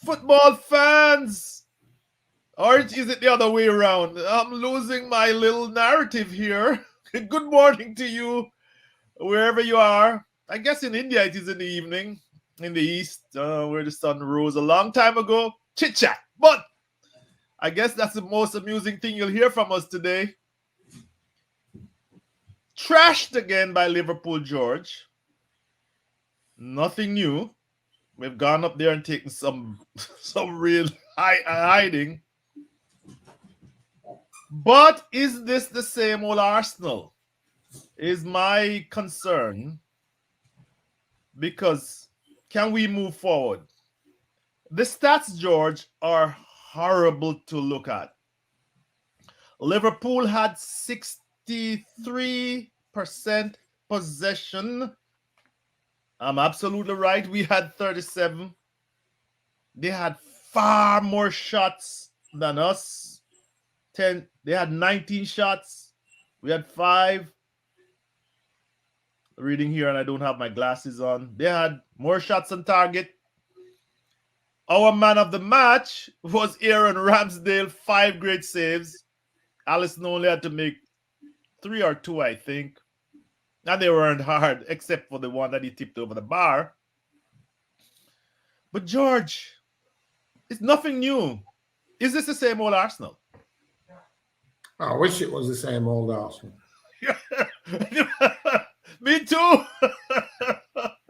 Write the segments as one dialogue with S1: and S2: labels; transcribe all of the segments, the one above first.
S1: football fans. Or is it the other way around? I'm losing my little narrative here. Good morning to you, wherever you are. I guess in India it is in the evening, in the east, where the sun rose a long time ago. Chit chat. But I guess that's the most amusing thing you'll hear from us today. Trashed again by Liverpool George. Nothing new. We've gone up there and taken some real hiding. But is this the same old Arsenal? Is my concern. Because can we move forward? The stats, George, are horrible to look at. Liverpool had 63% possession. I'm absolutely right. We had 37. They had far more shots than us. 10. They had 19 shots. We had 5. Reading here, and I don't have my glasses on. They had more shots on target. Our man of the match was Aaron Ramsdale, 5 great saves. Alisson only had to make 3 or 2, I think. And they weren't hard, except for the one that he tipped over the bar. But George, it's nothing new. Is this the same old Arsenal?
S2: I wish it was the same old Arsenal.
S1: Me too.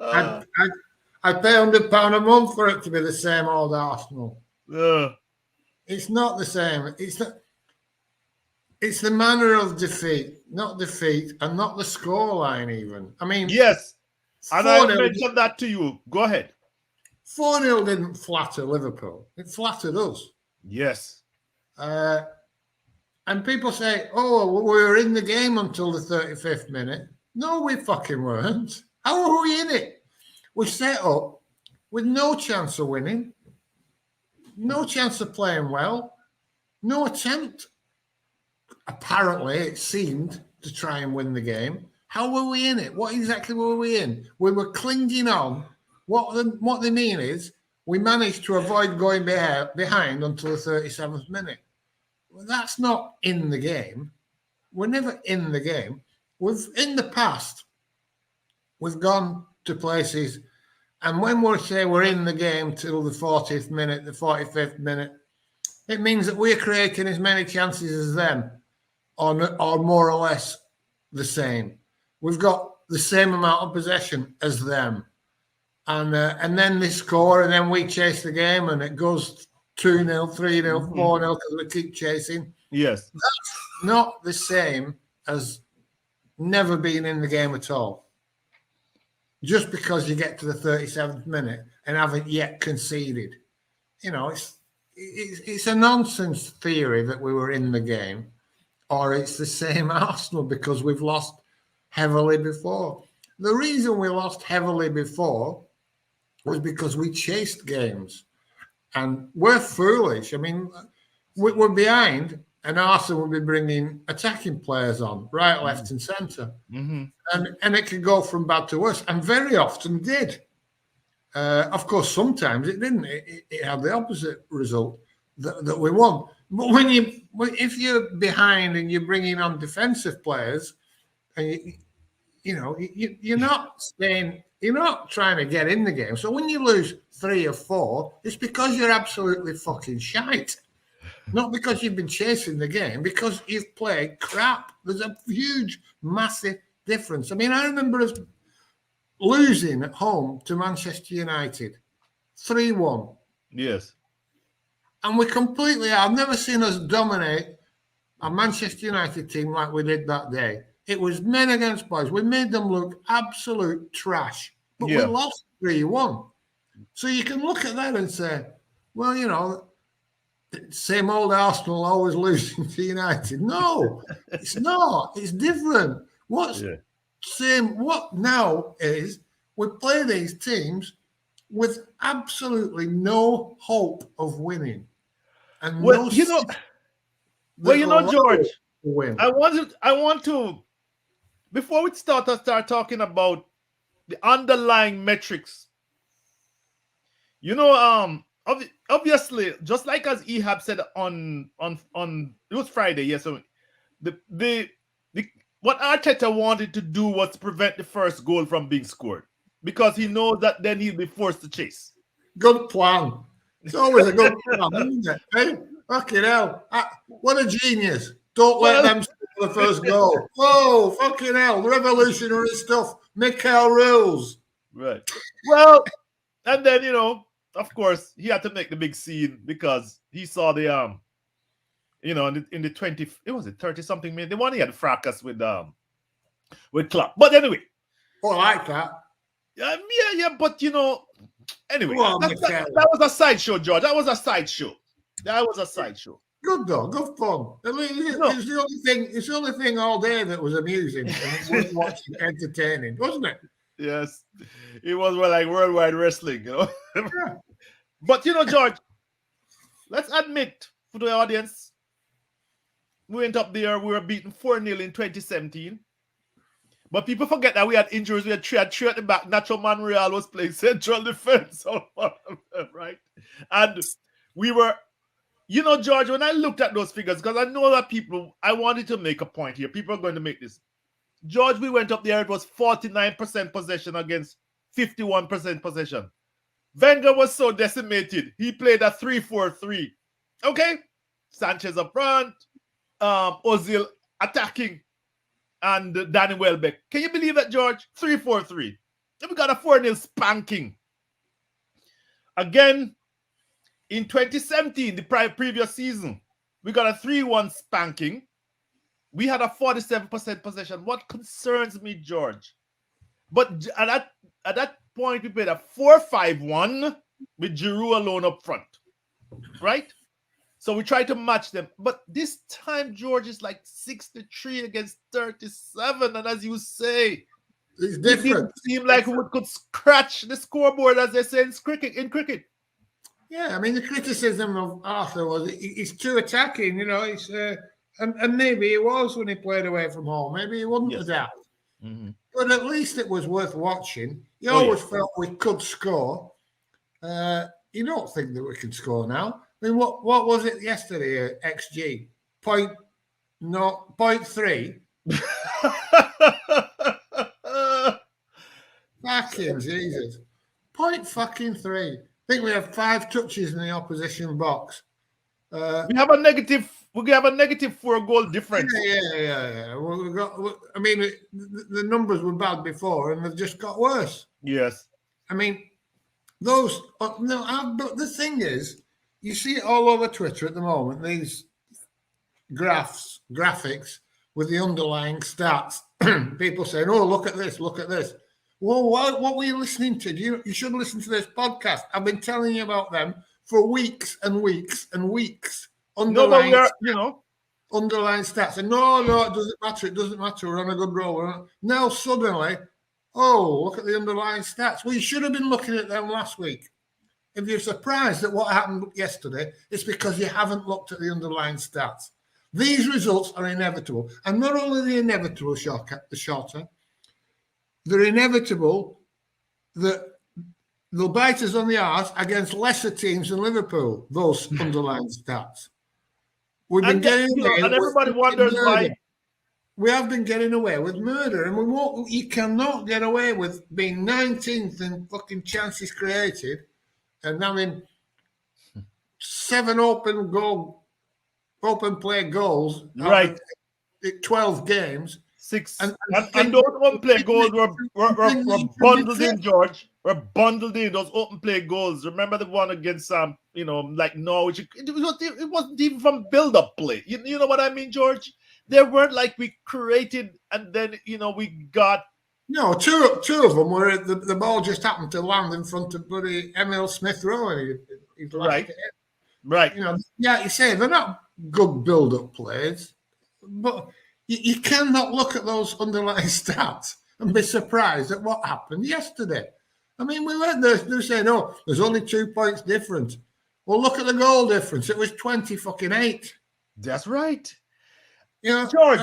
S2: I'd pay £100 a month for it to be the same old Arsenal. It's not the same. It's the manner of defeat, not defeat, and not the scoreline even. I mean,
S1: yes, and I mentioned that to you. Go ahead.
S2: 4-0 didn't flatter Liverpool. It flattered us.
S1: Yes.
S2: And people say, oh, we were in the game until the 35th minute. No, we fucking weren't. How were we in it? We set up with no chance of winning, no chance of playing well, no attempt. Apparently, it seemed to try and win the game. How were we in it? What exactly were we in? We were clinging on. What they mean is we managed to avoid going behind until the 37th minute. Well, that's not in the game. We're never in the game. In the past, we've gone to places, and when we say we're in the game till the 40th minute, the 45th minute, it means that we're creating as many chances as them, or more or less the same. We've got the same amount of possession as them. And then they score, and then we chase the game, and it goes 2-0, 3-0, 4-0 because we keep chasing.
S1: Yes.
S2: That's not the same as never being in the game at all. Just because you get to the 37th minute and haven't yet conceded. You know, it's a nonsense theory that we were in the game, or it's the same Arsenal because we've lost heavily before. The reason we lost heavily before was because we chased games. And we're foolish. I mean, we're behind, and Arsenal will be bringing attacking players on, right, left, and centre.
S1: Mm-hmm.
S2: And it could go from bad to worse, and very often did. Of course, sometimes it didn't. It had the opposite result that we won. But if you're behind and you're bringing on defensive players, and you're not staying, you're not trying to get in the game. So when you lose 3 or 4, it's because you're absolutely fucking shite. Not because you've been chasing the game, because you've played crap. There's a huge, massive difference. I mean, I remember us losing at home to Manchester United, 3-1.
S1: Yes.
S2: And I've never seen us dominate a Manchester United team like we did that day. It was men against boys. We made them look absolute trash, but we lost 3-1. So you can look at that and say, well, you know, same old Arsenal always losing to United. No, it's not. It's different. What now is we play these teams with absolutely no hope of winning. And
S1: George, I want to before we start talking about the underlying metrics. You know, obviously, just like as Ehab said on it was Friday, yes. So the what Arteta wanted to do was prevent the first goal from being scored because he knows that then he'll be forced to chase.
S2: Good plan. It's always a good plan, isn't it? Hey, fucking hell. What a genius. Don't let them score the first goal. Whoa, fucking hell. Revolutionary stuff. Mikel rules.
S1: Right. Well, and then, of course, he had to make the big scene because he saw the in the 20, it was it 30 something minute. The one he had fracas with Klopp. But anyway.
S2: Oh, I like that.
S1: Yeah, but anyway,
S2: Well,
S1: that was a sideshow, George. That was a sideshow.
S2: Good though, good fun. It's the only thing all day that was amusing and worth watching, entertaining, wasn't it?
S1: Yes, it was like worldwide wrestling,
S2: Yeah.
S1: But George, let's admit for the audience, we went up there, we were beaten 4-0 in 2017. But people forget that we had injuries. We had three at the back. Nacho Monreal was playing central defense, right? And we were, George, when I looked at those figures, because I know that I wanted to make a point here. People are going to make this. George, we went up there, it was 49% possession against 51% possession. Wenger was so decimated. He played a 3-4-3. Okay? Sanchez up front, Ozil attacking, and Danny Welbeck. Can you believe that, George? 3-4-3. Then we got a 4-0 spanking. Again, in 2017, the previous season, we got a 3-1 spanking. We had a 47% possession. What concerns me, George? But at that point, we played a 4-5-1 with Giroud alone up front. Right? So we tried to match them. But this time, George, is like 63 against 37. And as you say,
S2: it's different.
S1: It didn't seem like we could scratch the scoreboard, as they say in cricket.
S2: Yeah, I mean, the criticism of Arthur was he's too attacking, It's and maybe he was when he played away from home. Maybe he wouldn't adapt. Mm-hmm. But at least it was worth watching. You always felt we could score. You don't think that we can score now. I mean, what was it yesterday? XG 0.3. Fucking Jesus. 0.3. I think we have 5 touches in the opposition box.
S1: We have a negative 4 goal difference.
S2: Yeah. Well, the numbers were bad before, and they've just got worse.
S1: Yes.
S2: I mean, but the thing is, you see it all over Twitter at the moment, these graphics with the underlying stats. People saying, oh, look at this. Well, what were you listening to? You should listen to this podcast. I've been telling you about them for weeks and weeks and weeks. Underlying stats. And no, it doesn't matter. We're on a good roll. Now suddenly, look at the underlying stats. Well, you should have been looking at them last week. If you're surprised at what happened yesterday, it's because you haven't looked at the underlying stats. These results are inevitable. And not only are they inevitable, Shotta, they're inevitable that they'll bite us on the arse against lesser teams than Liverpool, those underlying stats. We've been getting away
S1: and everybody wonders why.
S2: We have been getting away with murder, and you cannot get away with being 19th in fucking chances created and having 7 open play goals,
S1: right?
S2: 12 games,
S1: 6, and those open play goals were bundled in, George. Were bundled in those open play goals. Remember the one against like Norwich? It wasn't even from build up play. You know what I mean, George? They weren't like we created and then we got.
S2: No, two of them were the ball just happened to land in front of bloody Emil Smith Rowe. And he
S1: right.
S2: You say they're not good build-up plays, but you cannot look at those underlying stats and be surprised at what happened yesterday. I mean, we went there. They're saying, there's only 2 points difference. Well, look at the goal difference. It was 20-8.
S1: That's right.
S2: George,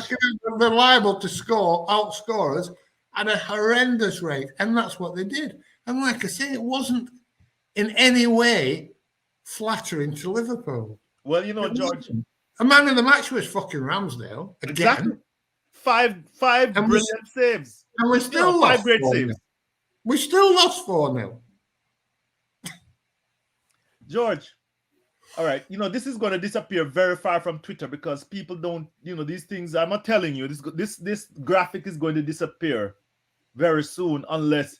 S2: they're liable to outscore us at a horrendous rate, and that's what they did. And like I say, it wasn't in any way flattering to Liverpool.
S1: Well,
S2: It
S1: George.
S2: wasn't. A man of the match was fucking Ramsdale again.
S1: Exactly. Five
S2: And
S1: brilliant saves.
S2: And we still lost
S1: 5 great
S2: 4-0.
S1: saves.
S2: We still lost 4-0.
S1: George, all right, this is going to disappear very far from Twitter because people don't, these things. I'm not telling you this graphic is going to disappear very soon unless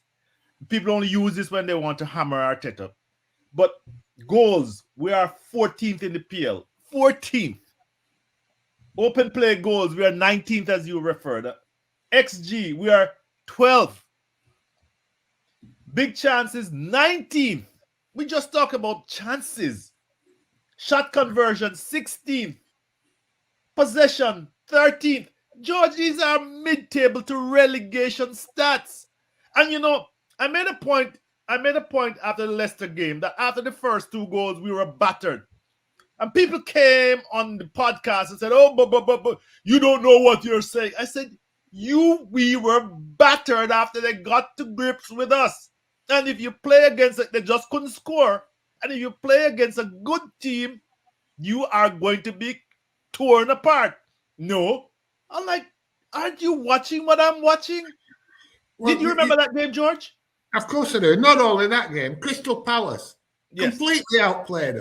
S1: people only use this when they want to hammer Arteta. But goals, we are 14th in the PL. 14th. Open play goals, we are 19th as you referred. XG, we are 12th. Big chances, 19th. We just talk about chances. Shot conversion, 16th. Possession, 13th. George, these are mid-table to relegation stats. And I made a point after the Leicester game that after the first 2 goals, we were battered. And people came on the podcast and said, oh, but you don't know what you're saying. I said, we were battered after they got to grips with us. And if you play against it, they just couldn't score. And if you play against a good team, you are going to be torn apart. No. I'm like, aren't you watching what I'm watching? Well, did you remember that game, George?
S2: Of course I do. Not only that game, Crystal Palace.
S1: Yes.
S2: Completely outplayed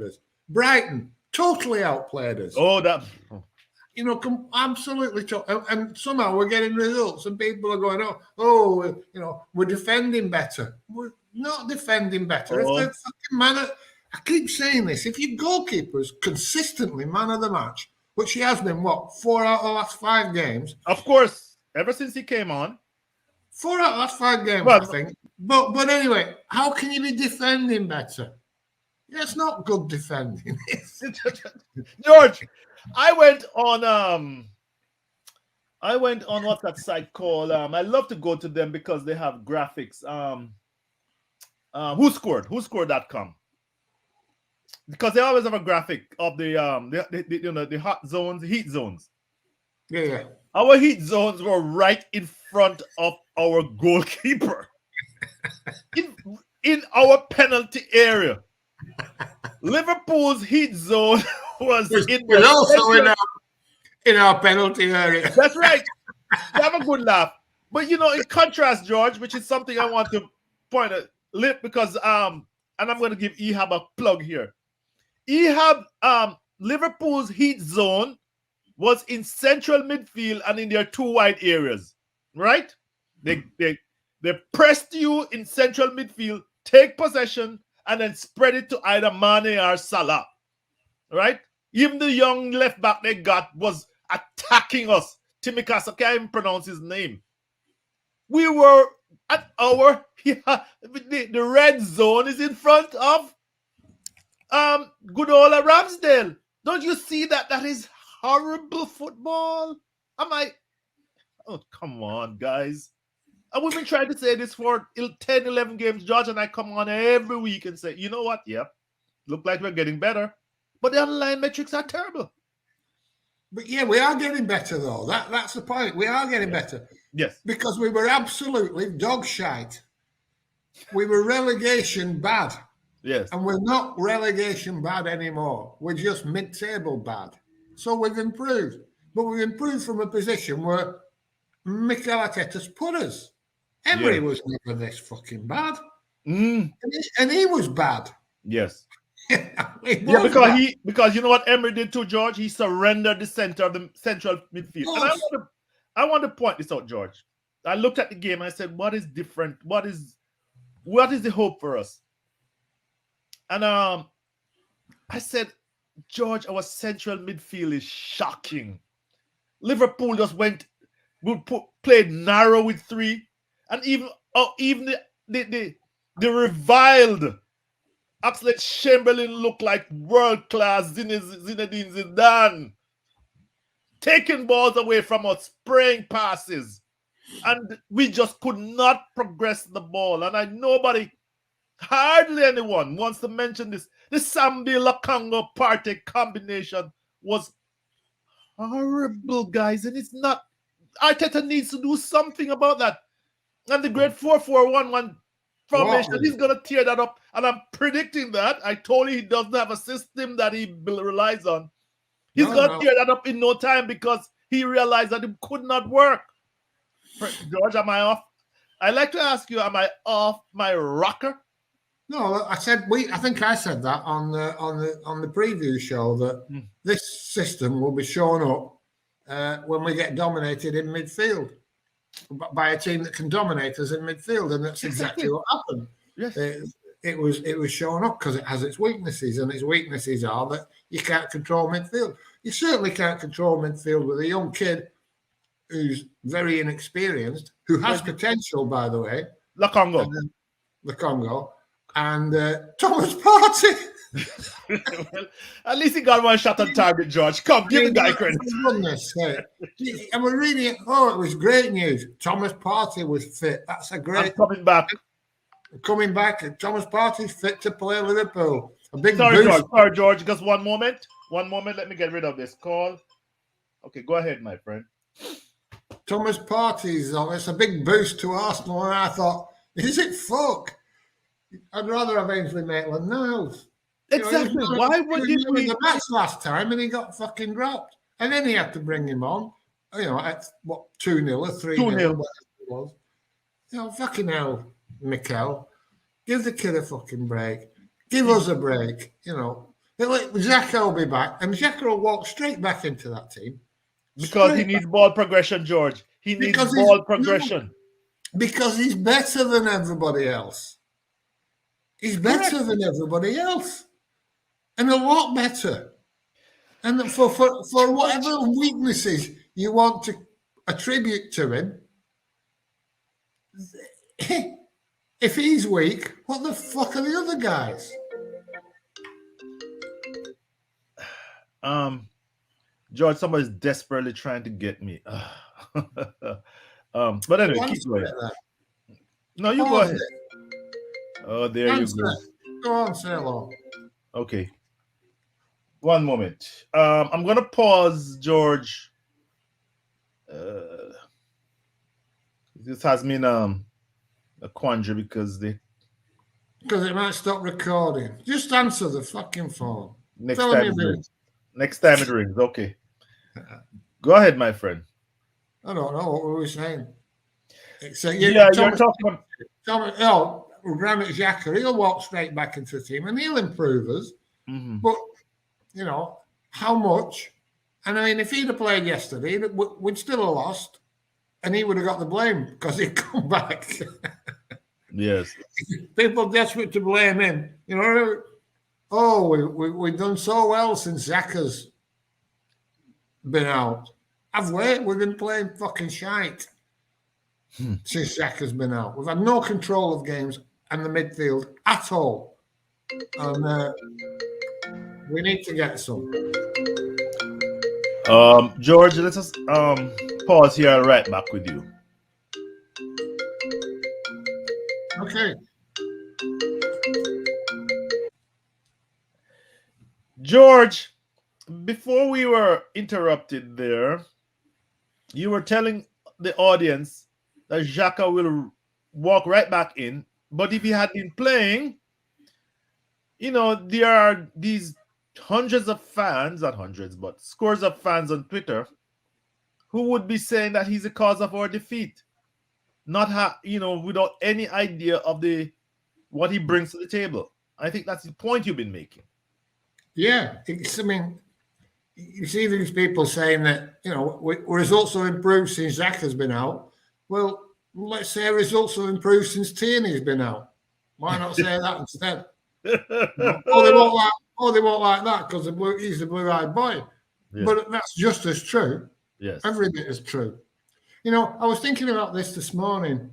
S2: us. Brighton, totally outplayed us.
S1: Oh, that...
S2: Absolutely. And somehow we're getting results and people are going, we're defending better. We're not defending better.
S1: Oh.
S2: If the fucking man, I keep saying this, if your goalkeeper's consistently man of the match, which he has been, 4 out of the last 5 games?
S1: Of course, ever since he came on.
S2: 4 out of the last 5 games, I think. But anyway, how can you be defending better? Yeah, it's not good defending.
S1: George, I went on what's that site called? I love to go to them because they have graphics. Whoscored.com. Because they always have a graphic of the hot zones, the heat zones.
S2: Yeah.
S1: Our heat zones were right in front of our goalkeeper. in our penalty area. Liverpool's heat zone was
S2: also in our penalty area.
S1: That's right. Have a good laugh. But in contrast, George, which is something I want to point out, because and I'm going to give Ehab a plug here. Ehab, Liverpool's heat zone was in central midfield and in their 2 wide areas, right? They pressed you in central midfield, take possession, and then spread it to either Mane or Salah, right? Even the young left back they got was attacking us. Timikas, I can't even pronounce his name. We were at our the red zone is in front of good old Ramsdale. Don't you see that? That is horrible football. I'm like, oh, come on, guys. And we've been trying to say this for 10, 11 games. George and I come on every week and say, you know what? Yep, look like we're getting better. But the underlying metrics are terrible.
S2: But yeah, we are getting better, though. That's the point. We are getting better.
S1: Yes.
S2: Because we were absolutely dog shite. We were relegation bad.
S1: Yes.
S2: And we're not relegation bad anymore. We're just mid-table bad. So we've improved. But we've improved from a position where Mikel Arteta's put us. Emery was never this fucking bad. And he was bad.
S1: Yes. Because you know what Emery did too, George? He surrendered the center of the central midfield. And I want to point this out, George. I looked at the game and I said, what is different? What is the hope for us? And I said, George, our central midfield is shocking. Liverpool just played narrow with 3, and even the reviled Oxlade-Chamberlain looked like world-class Zinedine Zidane, taking balls away from us, spraying passes, and we just could not progress the ball. And hardly anyone wants to mention this. The Sambi Lakongo Partey combination was horrible, guys, and it's not. Arteta needs to do something about that. And the great 4-4-1-1 formation. He's going to tear that up. And I'm predicting that. I told you he doesn't have a system that he relies on. He's going to tear that up in no time because he realized that it could not work. George, am I off? I'd like to ask you, am I off my rocker?
S2: No, I said I think I said that on the preview show that this system will be shown up when we get dominated in midfield by a team that can dominate us in midfield, and that's exactly what happened.
S1: Yes.
S2: It was shown up because it has its weaknesses, and its weaknesses are that you can't control midfield. You certainly can't control midfield with a young kid who's very inexperienced, who has potential, by the way.
S1: The Congo.
S2: And Thomas Partey.
S1: Well, at least he got one shot on target, George. Come, give the guy credit.
S2: Goodness sake. And we're reading it. Oh, it was great news. Thomas Partey was fit. That's a great.
S1: I'm coming back.
S2: Coming back. Thomas Partey's fit to play Liverpool. A big
S1: Sorry,
S2: boost.
S1: Sorry, George. Just one moment. Let me get rid of this call. Okay, go ahead, my friend.
S2: Thomas Partey's on. It's a big boost to Arsenal. And I thought, is it fuck? I'd rather have Ainsley Maitland-Niles.
S1: Exactly. Why would he
S2: win the match last time and he got fucking dropped? And then he had to bring him on. At what 2-0 or 3-0, whatever it was. Fucking hell, Mikel. Give the kid a fucking break. Give us a break. Xhaka will be back, and Xhaka will walk straight back into that team.
S1: Because he needs ball progression, George. He needs ball progression.
S2: Because he's better than everybody else. He's better than everybody else. And a lot better. And for whatever weaknesses you want to attribute to him, if he's weak, what the fuck are the other guys?
S1: George, somebody's desperately trying to get me. But anyway, keep going. No, you go ahead. Oh, there you go.
S2: Go on, say hello.
S1: Okay. One moment. I'm gonna pause, George. This has been a quandary because it
S2: might stop recording. Just answer the fucking phone.
S1: Next time it rings. Okay. Go ahead, my friend.
S2: I don't know what were we saying.
S1: You're talking about
S2: Granit Xhaka, he'll walk straight back into the team and he'll improve us.
S1: Mm-hmm.
S2: But, how much? And I mean, if he'd have played yesterday, we'd still have lost and he would have got the blame because he'd come back.
S1: Yes.
S2: People desperate to blame him. We've done so well since Xhaka's been out. Have we? We've been playing fucking shite since Xhaka's been out. We've had no control of games and the midfield at all. And we need to get some.
S1: George, let us pause here. Right back with you.
S2: Okay.
S1: George, before we were interrupted there, you were telling the audience that Xhaka will walk right back in. But if he had been playing, there are these hundreds of fans, not hundreds, but scores of fans on Twitter who would be saying that he's the cause of our defeat. Without any idea of what he brings to the table. I think that's the point you've been making.
S2: Yeah. You see these people saying that, results have improved since Xhaka's been out. Well, let's say results have improved since Tierney's been out. Why not say that instead? They won't like that because he's the blue-eyed boy. Yeah. But that's just as true.
S1: Yes.
S2: Every bit is true. I was thinking about this morning.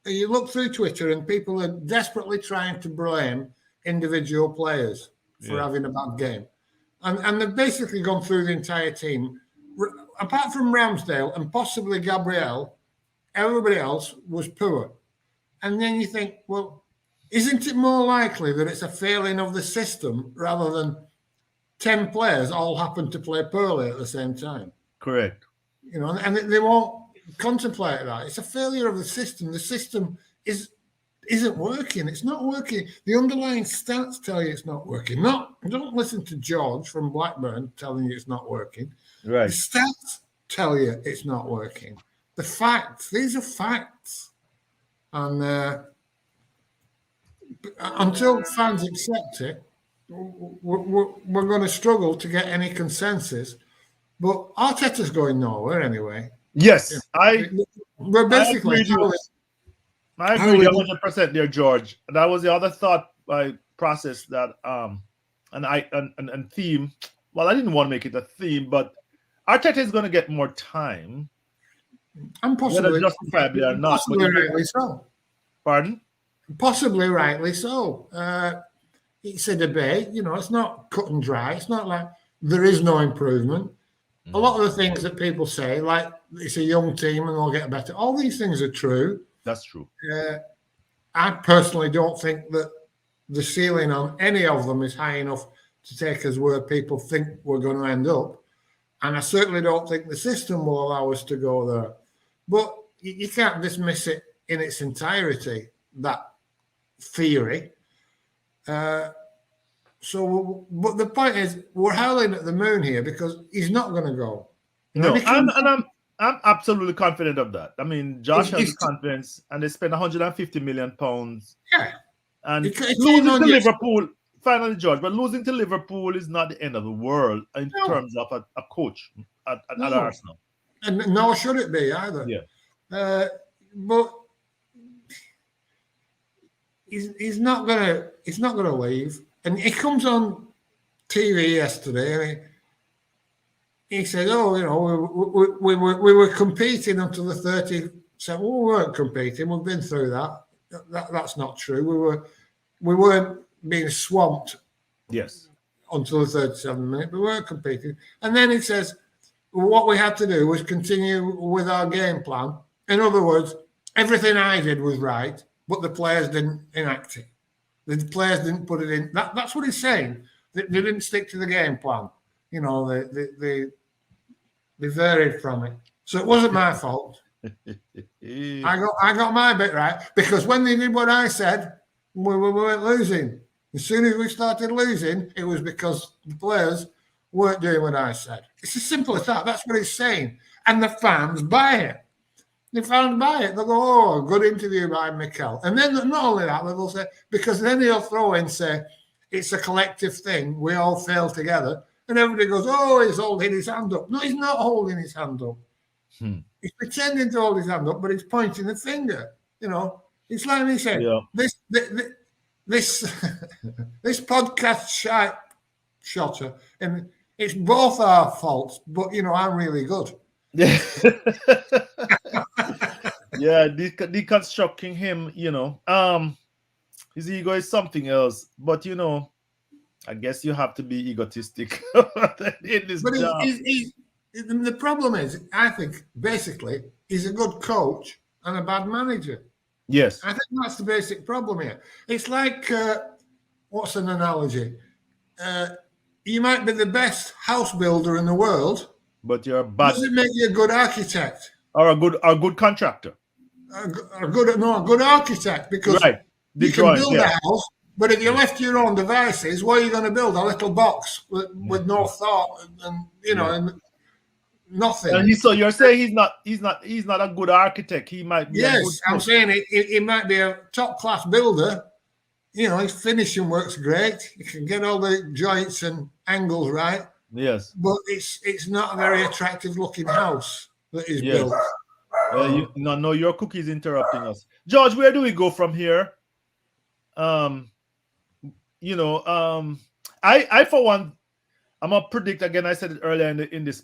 S2: You look through Twitter and people are desperately trying to blame individual players for having a bad game. And they've basically gone through the entire team. Apart from Ramsdale and possibly Gabriel, everybody else was poor. And then you think, well, isn't it more likely that it's a failing of the system rather than 10 players all happen to play poorly at the same time?
S1: Correct.
S2: And they won't contemplate that. It's a failure of the system. The system is isn't working. It's not working. The underlying stats tell you it's not working. Don't listen to George from Blackburn telling you it's not working.
S1: Right.
S2: The stats tell you it's not working. The facts, these are facts. And until fans accept it, we're going to struggle to get any consensus. But Arteta's going nowhere anyway.
S1: Yes,
S2: we're basically.
S1: I agree 100% there, George. That was the other thought process that and theme. Well, I didn't want to make it a theme, but Arteta is going to get more time.
S2: And possibly
S1: justifiably or not.
S2: Possibly rightly so.
S1: Pardon?
S2: Possibly rightly so. It's a debate. It's not cut and dry. It's not like there is no improvement. A lot of the things that people say, like it's a young team and they'll get better, all these things are true.
S1: That's true.
S2: I personally don't think that the ceiling on any of them is high enough to take us where people think we're going to end up. And I certainly don't think the system will allow us to go there. But you can't dismiss it in its entirety, that theory. But the point is, we're howling at the moon here because he's not going to go.
S1: No, I'm absolutely confident of that. I mean, Josh has confidence, and they spent 150 million pounds.
S2: Yeah,
S1: and losing to Liverpool, finally, George, but losing to Liverpool is not the end of the world in terms of a coach at Arsenal.
S2: And nor should it be either.
S1: Yeah,
S2: but he's not gonna leave. And he comes on TV yesterday, and he said, "Oh, we were competing until the 30th." So we weren't competing. We've been through that. That's not true. We weren't being swamped.
S1: Yes.
S2: Until the 37th minute, we weren't competing. And then he says, what we had to do was continue with our game plan. In other words, everything I did was right, but the players didn't enact it. The players didn't put it in. That's what he's saying. They didn't stick to the game plan. They varied from it. So it wasn't my fault. I got my bit right, because when they did what I said, we weren't losing. As soon as we started losing, it was because the players weren't doing what I said. It's as simple as that. That's what he's saying. And the fans buy it. The fans buy it. They'll go, "Oh, good interview by Mikel." And then not only that, they'll say, because then he'll throw in, say, it's a collective thing. We all fail together. And everybody goes, "Oh, he's holding his hand up." No, he's not holding his hand up. He's pretending to hold his hand up, but he's pointing the finger. It's like he said, this podcast Shotta, and it's both our faults, but I'm really good.
S1: Yeah, deconstructing him, his ego is something else, but I guess you have to be egotistic in this job.
S2: The problem is, I think, basically, he's a good coach and a bad manager.
S1: Yes.
S2: I think that's the basic problem here. It's like, what's an analogy? You might be the best house builder in the world,
S1: but you're bad.
S2: Does it make you a good architect?
S1: Or a good contractor?
S2: A good architect, because you can build a house, but if you left your own devices, what are you going to build? A little box with no thought and nothing.
S1: And so you're saying he's not a good architect. He might be.
S2: Yes, I'm saying he might be a top class builder. His finishing works great. You can get all the joints and angles right.
S1: Yes,
S2: but it's not a very attractive looking house that is built.
S1: No, your cookie's interrupting us, George. Where do we go from here? I for one, I'm gonna predict again. I said it earlier in this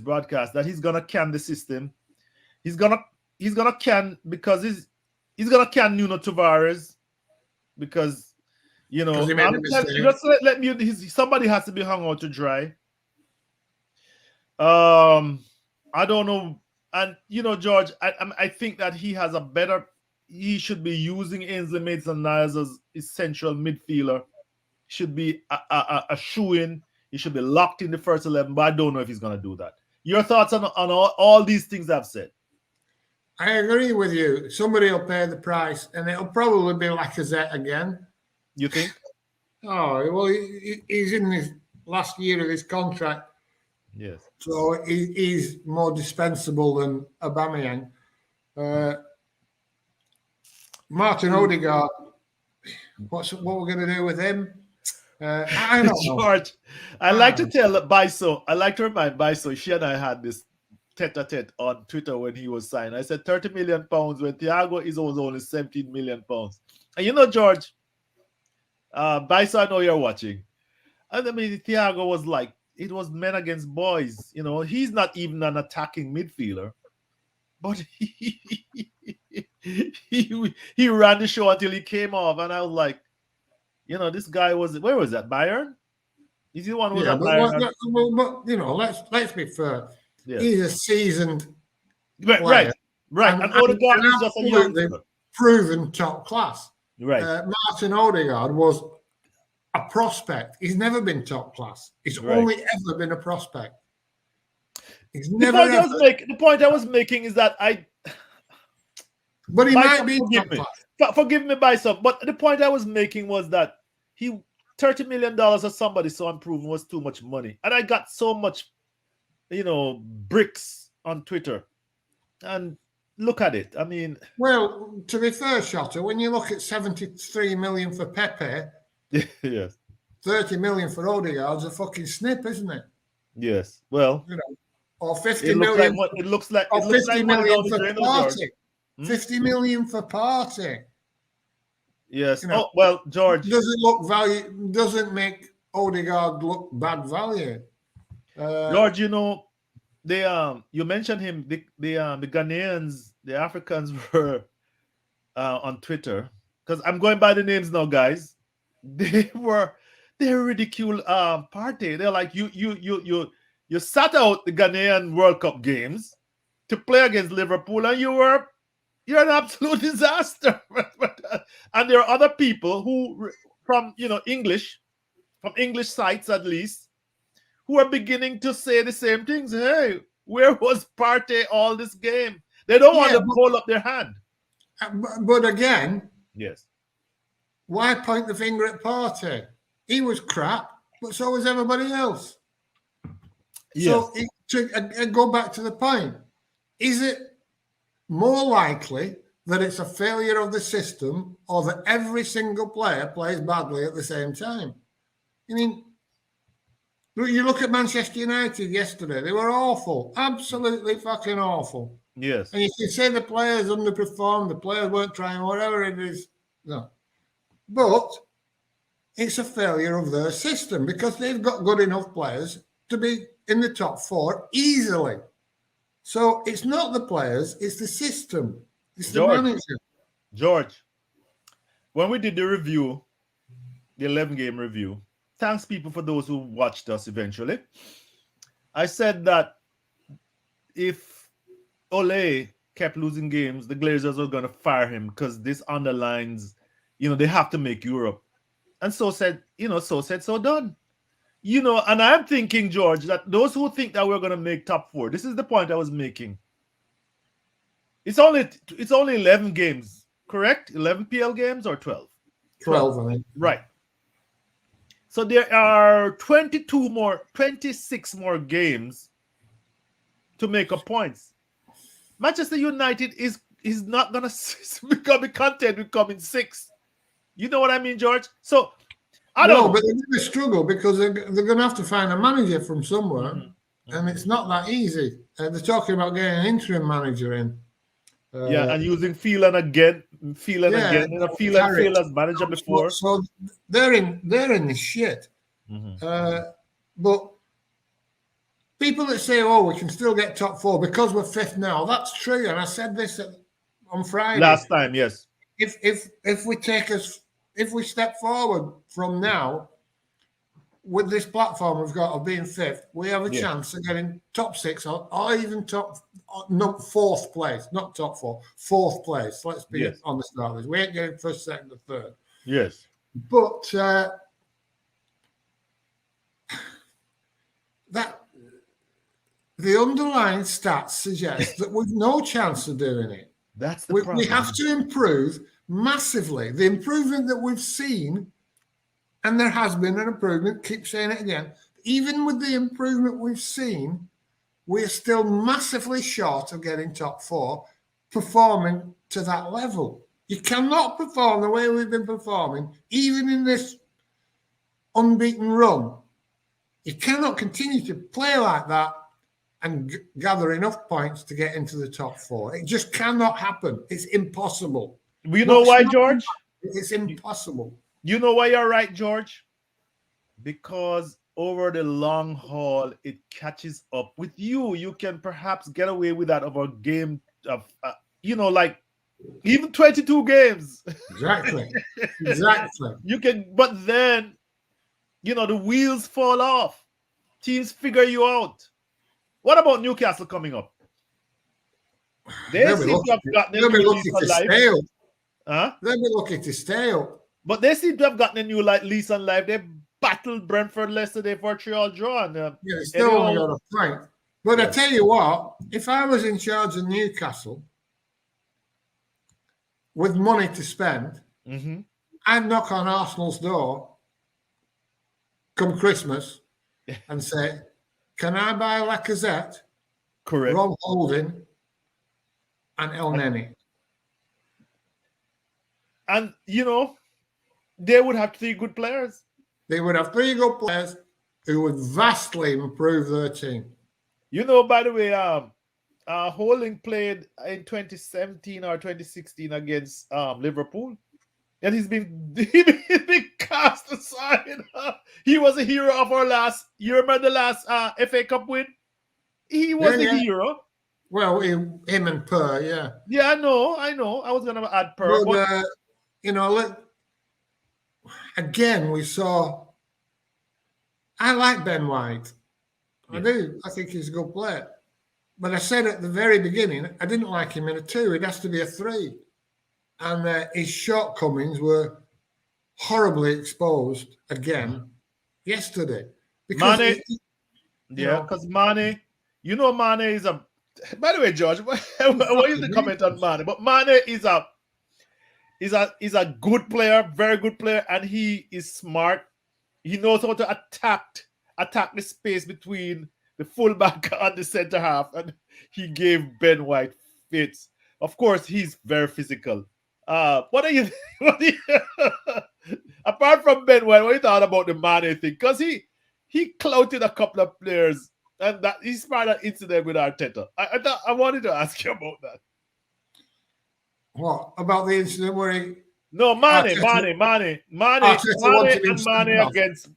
S1: broadcast that he's gonna can the system. He's gonna can because he's gonna can Nuno Tavares because somebody has to be hung out to dry. I don't know, and George, I think that he should be using Ainsley Maitland-Niles as his central midfielder. Should be a shoe-in. He should be locked in the first 11, but I don't know if he's going to do that. Your thoughts on all these things I've said?
S2: I agree with you. Somebody will pay the price, and it'll probably be Lacazette again.
S1: You think?
S2: Oh, well, he's in his last year of his contract,
S1: Yes.
S2: so he's more dispensable than Aubameyang. Martin Odegaard, what we're going to do with him? I don't know.
S1: George, I like to tell Biso, I like to remind Biso, she and I had this tete-a-tete on Twitter when he was signed. I said 30 million pounds when Thiago is only 17 million pounds. And you know, George, Biso, I know you're watching. And I mean, Thiago was like, it was men against boys. You know, he's not even an attacking midfielder. But he ran the show until he came off. And I was like, you know, this guy was, where was that? Bayern? Is he the one who was at Bayern?
S2: But you know, let's be fair.
S1: Yeah.
S2: He's a seasoned
S1: right. And Odegaard is just a young
S2: proven top class.
S1: Right.
S2: Martin Odegaard was a prospect. He's never been top class. He's only ever been a prospect. He's never.
S1: The point I was making is that
S2: But he might be top class.
S1: Forgive me, Bison. But the point I was making was that $30 million of somebody so unproven was too much money, and I got so much, you know, bricks on Twitter, and look at it. I mean,
S2: well, to be fair, Shotta, when you look at 73 million for Pepe,
S1: yes,
S2: 30 million for Odegaard's a fucking snip, isn't it?
S1: Yes. Well,
S2: you know, or 50 million.
S1: It looks like
S2: 50 million for Partey. 50 million for Partey.
S1: Yes. You know, well, George.
S2: Doesn't look value. Doesn't make Odegaard look bad value.
S1: George, you know, you mentioned him. The Ghanaians, the Africans were on Twitter, because I'm going by the names now, guys. They ridiculed Partey. They're like, you sat out the Ghanaian World Cup games to play against Liverpool, and you're an absolute disaster. And there are other people who, from English sites at least, who are beginning to say the same things. Hey, where was Partey all this game? They don't want to hold up their hand.
S2: But again,
S1: yes.
S2: Why point the finger at Partey? He was crap, but so was everybody else. Yes. So to go back to the point, is it more likely that it's a failure of the system or that every single player plays badly at the same time? I mean, you look at Manchester United yesterday, they were awful, absolutely fucking awful.
S1: Yes.
S2: And you can say the players underperformed, the players weren't trying, whatever it is. No. But it's a failure of their system because they've got good enough players to be in the top four easily. So it's not the players, it's the system. It's the manager.
S1: George, when we did the review, the 11-game review, thanks people for those who watched us eventually. I said that if Ole kept losing games, the Glazers were going to fire him because this underlines, they have to make Europe. And so said, so done. And I'm thinking, George, that those who think that we're going to make top four, this is the point I was making. It's only 11 games, correct? 11 PL games or 12?
S2: 12, I think.
S1: Right. So there are 26 more games to make up points. Manchester United is not going to be content with coming sixth. You know what I mean, George? So
S2: but they're going to struggle because they're going to have to find a manager from somewhere, and it's not that easy. They're talking about getting an interim manager in.
S1: And using Phelan again, Phelan as manager before.
S2: So they're in this shit. But people that say, "Oh, we can still get top four because we're fifth now," that's true. And I said this on Friday
S1: last time. Yes.
S2: If we step forward from now with this platform we've got of being fifth, we have a chance of getting top six or even fourth place, not top four, fourth place. Let's be honest about this. We ain't getting first, second, or third.
S1: Yes.
S2: But that the underlying stats suggest that we've no chance of doing it.
S1: That's the
S2: We
S1: problem.
S2: have to improve massively. The improvement that we've seen, and there has been an improvement, keep saying it again, even with the improvement we've seen, we're still massively short of getting top four, performing to that level. You cannot perform the way we've been performing, even in this unbeaten run. You cannot continue to play like that and gather enough points to get into the top four. It just cannot happen. It's impossible.
S1: You know why, George?
S2: It's impossible.
S1: You know why you're right, George? Because over the long haul, it catches up with you. You can perhaps get away with that over a game of, like even 22 games.
S2: Exactly.
S1: You can, but then, the wheels fall off. Teams figure you out. What about Newcastle coming up? They seem to have gotten a new lease on life.
S2: Huh? They'll be lucky to stay up.
S1: But they seem to have gotten a new lease on life. They battled Brentford yesterday for a 3-3 draw. And,
S2: they still only got a point. But I tell you what, if I was in charge of Newcastle with money to spend, I'd knock on Arsenal's door come Christmas and say, can I buy Lacazette,
S1: correct,
S2: Rob Holding, and El Neni?
S1: And, they would have 3 good players.
S2: They would have 3 good players who would vastly improve their team.
S1: By the way, Holding played in 2017 or 2016 against Liverpool. And he's been cast aside. He was a hero of our last. You remember the last FA Cup win? He was the hero.
S2: Well, him and Per, yeah.
S1: Yeah, I know. I was gonna add Per,
S2: but again, we saw. I like Ben White. I do. I think he's a good player. But I said at the very beginning, I didn't like him in a 2. It has to be a 3. And his shortcomings were horribly exposed again yesterday. Because
S1: Mane, because Mane, Mane is a. By the way, George, what is the comment on Mane? But Mane is a good player, very good player, and he is smart. He knows how to attack the space between the fullback and the center half, and he gave Ben White fits. Of course, he's very physical. What are you apart from Ben White, what you thought about the Mane thing? Because he clouted a couple of players, and that he's part of that incident with Arteta. I wanted to ask you about that.
S2: What about the incident where he?
S1: No, Mane against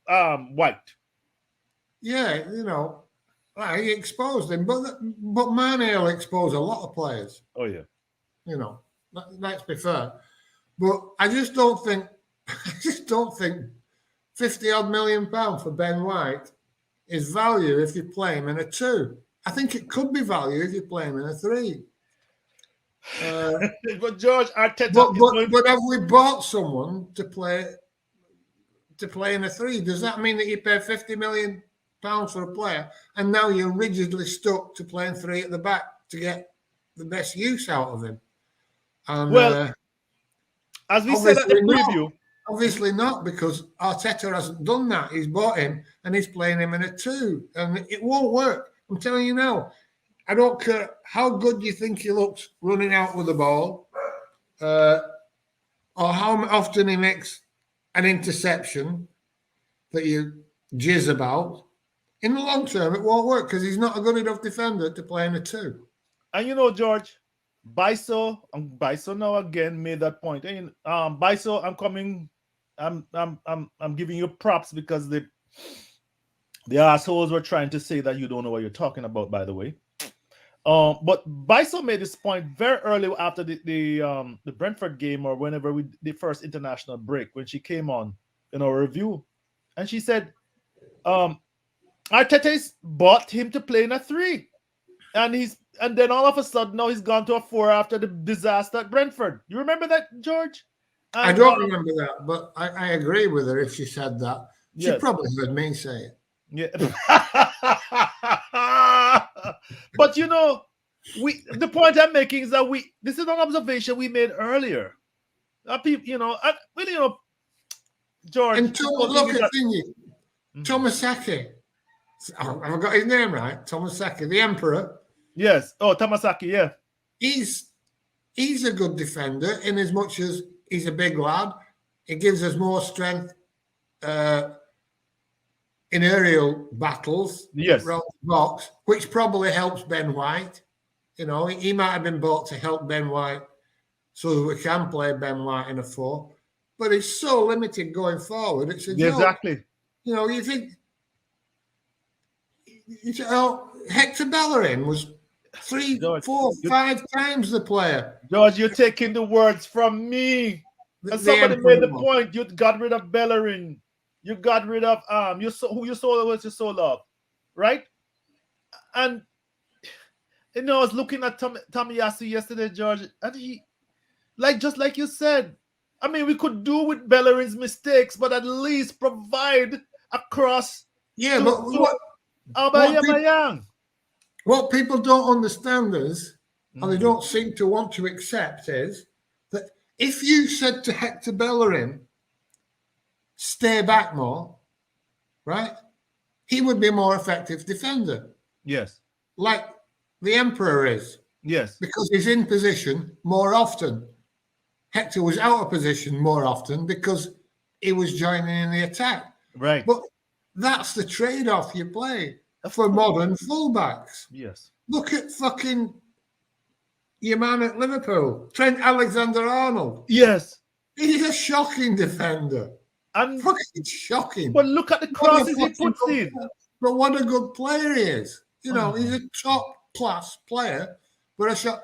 S1: White.
S2: Yeah, he exposed him, but Mane will expose a lot of players.
S1: Oh yeah,
S2: let's be fair. But I just don't think 50-odd million pounds for Ben White is value if you play him in a 2. I think it could be value if you play him in a 3.
S1: But George Arteta,
S2: but have we bought someone to play in a 3? Does that mean that you pay 50 million pounds for a player and now you're rigidly stuck to playing 3 at the back to get the best use out of him? And,
S1: as we said at the preview,
S2: obviously not, because Arteta hasn't done that. He's bought him and he's playing him in a 2, and it won't work. I'm telling you now. I don't care how good you think he looks running out with the ball, or how often he makes an interception that you jizz about. In the long term, it won't work because he's not a good enough defender to play in a 2.
S1: And George, Biso now again made that point. And Biso, I'm giving you props because the assholes were trying to say that you don't know what you're talking about, by the way. But Biso made this point very early after the Brentford game, or whenever the first international break, when she came on in our review, and she said, Arteta bought him to play in a 3, and then all of a sudden now he's gone to a 4 after the disaster at Brentford. You remember that, George?
S2: I don't remember that, but I agree with her if she said that. She probably heard me say it.
S1: Yeah. But The point I'm making is that this is an observation we made earlier. People, George.
S2: And look at thingy, Tomasaki. Oh, have I got his name right? Tomasaki, the Emperor.
S1: Yes. Oh, Tomasaki. Yeah.
S2: He's a good defender in as much as he's a big lad. He gives us more strength in aerial battles.
S1: Yes.
S2: Around the box, which probably helps Ben White. He might have been bought to help Ben White so that we can play Ben White in a 4. But it's so limited going forward. It's a joke.
S1: Exactly.
S2: You think Hector Bellerin was 3,
S1: George,
S2: 4, 5 times the player.
S1: George, you're taking the words from me. And somebody made the point. You got rid of Bellerin. You got rid of who you saw was your soul of, right? And I was looking at Tomiyasu yesterday, George, and he, just like you said, I mean, we could do with Bellerin's mistakes, but at least provide a cross.
S2: Yeah, but what people don't understand is, and they don't seem to want to accept, is that if you said to Hector Bellerin, stay back more, right, he would be a more effective defender.
S1: Yes.
S2: Like the Emperor is.
S1: Yes.
S2: Because he's in position more often. Hector was out of position more often because he was joining in the attack.
S1: Right.
S2: But that's the trade-off you play for modern fullbacks.
S1: Yes.
S2: Look at fucking your man at Liverpool, Trent Alexander-Arnold.
S1: Yes.
S2: He's a shocking defender.
S1: And
S2: fucking shocking.
S1: But look at the crosses he puts in.
S2: But what a good player he is. He's a top-class player. But a shot.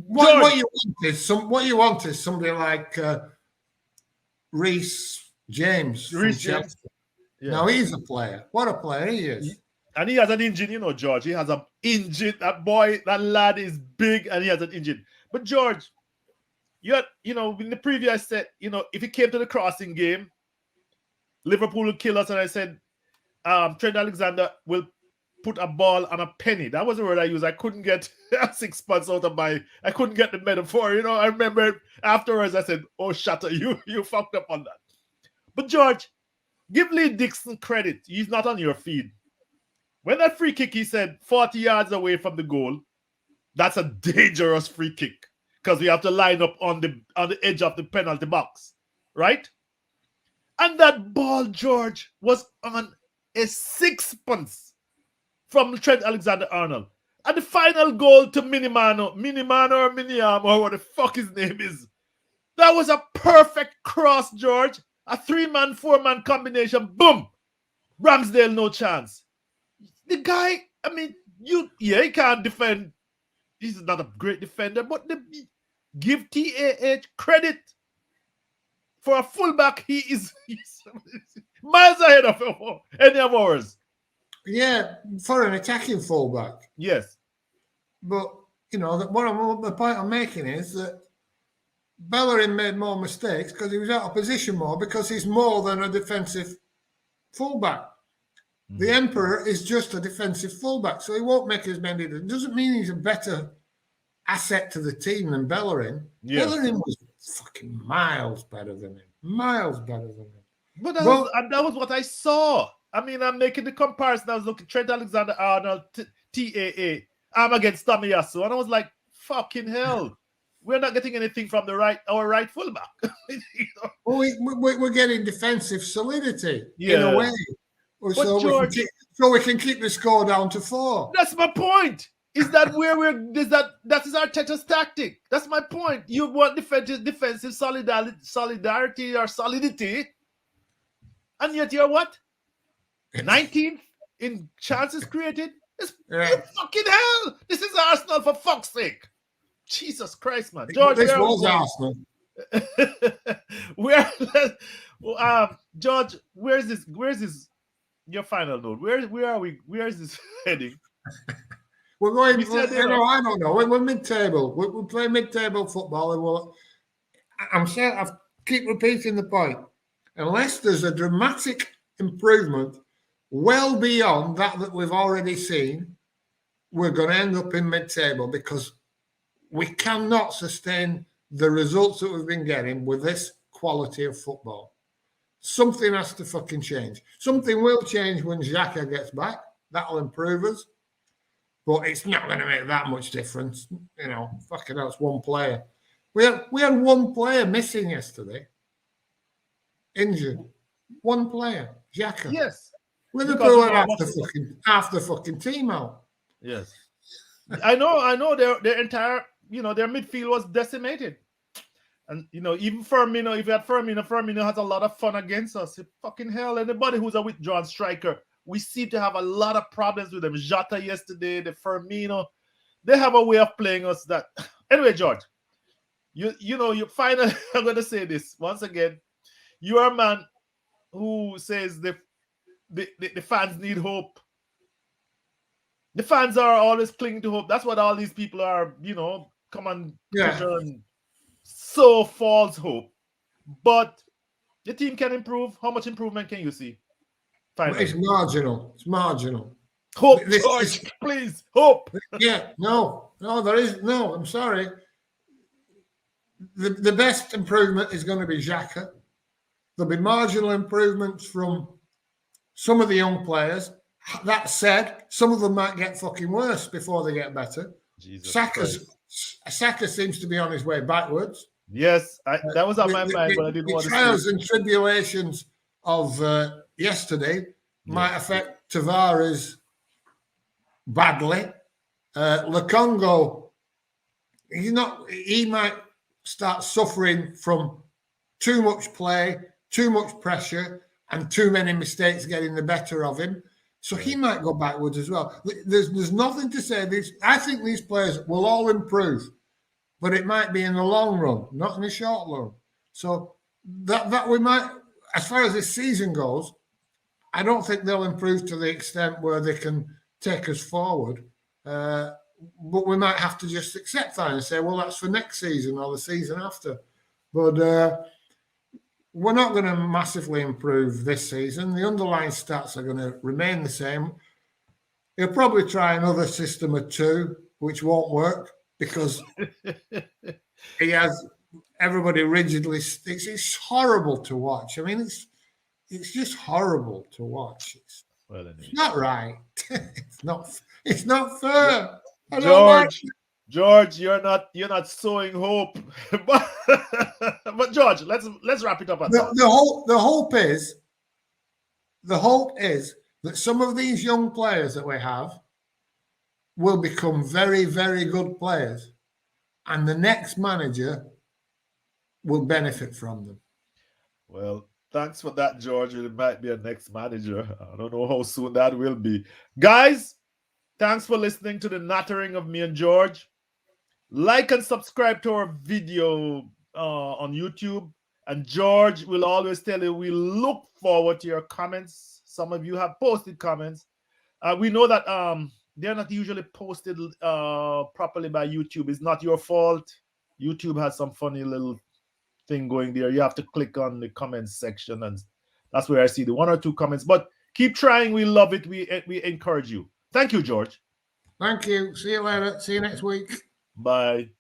S2: What you want is somebody like Reece James.
S1: Yeah.
S2: Now he's a player. What a player he is.
S1: And he has an engine, George. He has an engine. That lad is big and he has an engine. But George, in the preview I said, if it came to the crossing game, Liverpool will kill us. And I said, Trent Alexander will put a ball on a penny. That was the word I used. I couldn't get 6 months out of I couldn't get the metaphor. I remember afterwards I said, oh, Shotta, you fucked up on that. But George, give Lee Dixon credit. He's not on your feed. When that free kick, he said 40 yards away from the goal, that's a dangerous free kick because we have to line up on the edge of the penalty box, right? And that ball, George, was on a sixpence from Trent Alexander-Arnold. And the final goal to Minimano or Miniam or what the fuck his name is. That was a perfect cross, George. A 3-man, 4-man combination. Boom. Ramsdale, no chance. The guy, I mean, he can't defend. He's not a great defender, but give TAH credit. For a fullback, he's miles ahead of any of ours.
S2: Yeah, for an attacking fullback.
S1: Yes.
S2: But, the point I'm making is that Bellerin made more mistakes because he was out of position more because he's more than a defensive fullback. The Emperor is just a defensive fullback, so he won't make as many. It doesn't mean he's a better asset to the team than Bellerin. Yeah. Bellerin was fucking miles better than him. Miles better than him.
S1: But that was what I saw. I mean, I'm making the comparison. I was looking Trent Alexander-Arnold, TAA. I'm against Tomiyasu. And I was like, fucking hell. We're not getting anything from our right fullback.
S2: Well, we're getting defensive solidity in a way. So we can keep the score down to 4.
S1: That's my point. Is that that is Arteta's tactic? That's my point. You want defensive solidarity or solidity, and yet you're what? 19th in chances created? Fucking hell! This is Arsenal, for fuck's sake. Jesus Christ, man. George,
S2: this was Arsenal.
S1: George, where's this? Your final note. Where are we? Where is this heading?
S2: We're going. I don't know. We're mid-table. We're playing mid-table football. I keep repeating the point. Unless there's a dramatic improvement, well beyond that we've already seen, we're going to end up in mid-table because we cannot sustain the results that we've been getting with this quality of football. Something has to fucking change. Something will change when Xhaka gets back. That'll improve us. But it's not going to make that much difference. You know, fucking hell, it's one player. We had one player missing yesterday. Injured. One player. Xhaka.
S1: Yes.
S2: Liverpool had half the fucking team out.
S1: Yes. I know their entire, their midfield was decimated. And, even Firmino, if you had Firmino has a lot of fun against us. Fucking hell, anybody who's a withdrawn striker, we seem to have a lot of problems with them. Shotta yesterday, the Firmino, they have a way of playing us that... Anyway, George, you finally, I'm going to say this once again. You are a man who says the fans need hope. The fans are always clinging to hope. That's what all these people are, come on, and so false hope. But the team can improve. How much improvement can you see? Finally.
S2: It's marginal. It's marginal.
S1: Hope, George, please, hope.
S2: Yeah, no, there is no. I'm sorry. The best improvement is going to be Xhaka. There'll be marginal improvements from some of the young players. That said, some of them might get fucking worse before they get better. Saka seems to be on his way backwards.
S1: Yes, that was on my mind, but I didn't want to.
S2: The trials and tribulations of yesterday might affect Tavares badly. Lukongo, he might start suffering from too much play, too much pressure, and too many mistakes getting the better of him. So he might go backwards as well. There's nothing to say. I think these players will all improve, but it might be in the long run, not in the short run. So that we might, as far as this season goes, I don't think they'll improve to the extent where they can take us forward. But we might have to just accept that and say, well, that's for next season or the season after. But we're not going to massively improve this season. The underlying stats are going to remain the same. He'll probably try another system of two, which won't work because he has everybody rigidly. It's horrible to watch. I mean, it's just horrible to watch. It's not right. It's not fair.
S1: George, you're not sowing hope. but George, let's wrap it up.
S2: The hope is that some of these young players that we have will become very, very good players, and the next manager will benefit from them.
S1: Well, thanks for that, George. It might be a next manager. I don't know how soon that will be. Guys, thanks for listening to the nattering of me and George. Like and subscribe to our video on YouTube. And George will always tell you we look forward to your comments. Some of you have posted comments. We know that they're not usually posted properly by YouTube. It's not your fault. YouTube has some funny little thing going there. You have to click on the comments section, and that's where I see the one or two comments. But keep trying. We love it. We encourage you. Thank you, George.
S2: Thank you. See you later. See you next week.
S1: Bye.